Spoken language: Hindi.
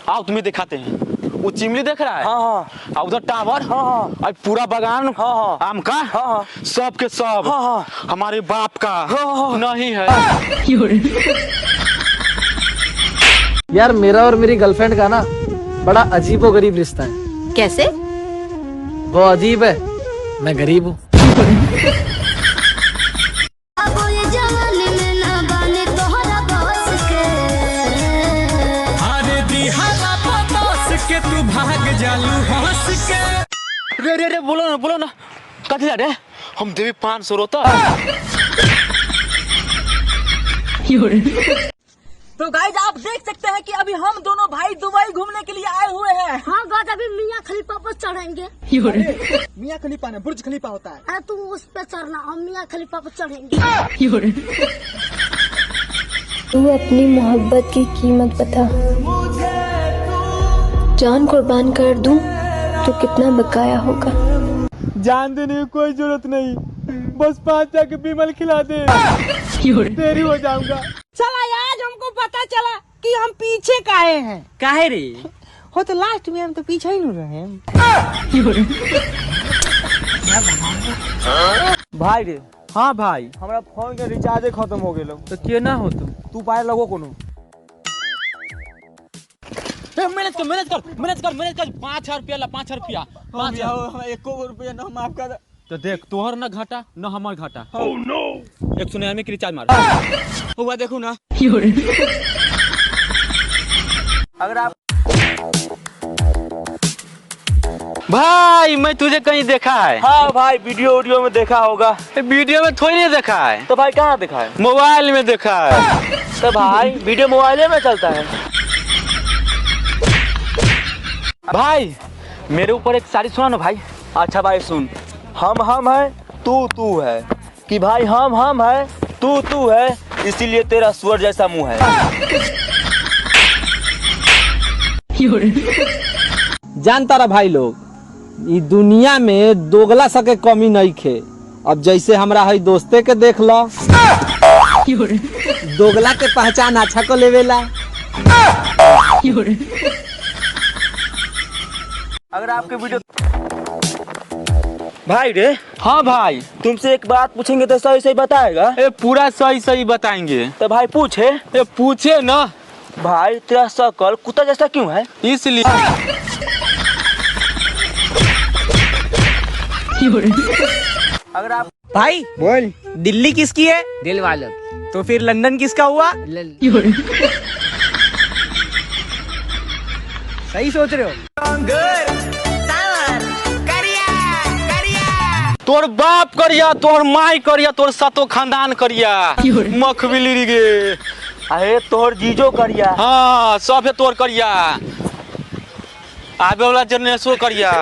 आओ तुम्हें दिखाते हैं। वो चिमनी देख रहा है? हाँ और उधर टावर, और पूरा बागान आम का, सब के सब हमारे बाप का नहीं है। यार मेरा और मेरी गर्लफ्रेंड का ना बड़ा अजीब और गरीब रिश्ता है। कैसे? वो अजीब है, मैं गरीब हूँ। तू भाग जालू हंस के। रे रे रे बोलो ना कथी रे? हम देवी 500 रोता। तो गाइस आप देख सकते हैं कि अभी हम दोनों भाई दुबई घूमने के लिए आए हुए हैं। हाँ गाइस अभी मियाँ खलीफा पर चढ़ेंगे। मियाँ खलीफा नहीं, बुर्ज खलीफा होता है। अरे तुम उस पे चढ़ना, हम मियाँ खलीफा पर चढ़ेंगे। तू अपनी मोहब्बत की कीमत बता, जान कुर्बान कर दूं तो कितना बकाया होगा। जान देने की कोई जरूरत नहीं, बस 5 जाके बिमल खिला दे, तेरी हो जाऊंगा। चला आज हमको पता चला कि हम पीछे काहे हैं। काहे रे? हो तो लास्ट में हम तो पीछे ही नहीं रहे हैं। भाई रे, हाँ भाई, हमारा फोन के रिचार्ज खत्म हो गए। तो केना हो तू पाए लगो कोनो? मेहनत कर 5,000 रुपया ला, 5,000 रुपया। 1 रुपया ना माफ कर। तो देख तोहर ना घाटा न हमार घाटा। ओह नो 199 की रिचार्ज मार। हुआ देखो ना। अगर आप भाई मैं तुझे कहीं देखा है। हाँ भाई, वीडियो में देखा होगा। वीडियो में थोड़ी नहीं देखा है। तो भाई कहाँ देखा है? मोबाइल में देखा है। तो भाई वीडियो मोबाइल में चलता है। भाई मेरे ऊपर एक सारी सुना ना भाई। अच्छा भाई सुन, हम है तू है, कि भाई हम है तू है, इसीलिए तेरा सुअर जैसा मुंह है। जानता रहा भाई लोग, ई दुनिया में दोगला सके कमी नहीं खे। अब जैसे हमरा है दोस्ते के देख लो, दोगला के पहचान अच्छा को लेवेला। अगर आपके वीडियो भाई रे, हाँ भाई तुमसे एक बात पूछेंगे तो सही सही बताएगा? पूरा सही बताएंगे। तो भाई पूछे? पूछे ना भाई तेरा शकल कुत्ता जैसा क्यों है? इसलिए। अगर आप भाई बोल, दिल्ली किसकी है? दिल वालों। तो फिर लंदन किसका हुआ? सही सोच रहे हो। तोर बाप करिया, तोर माई करिया, तोर सातो खानदान करिया। मखबिली गे। अरे तोहर जीजो करिया। हाँ सब है तोर करिया, आगे वाला जनरेशन करिया।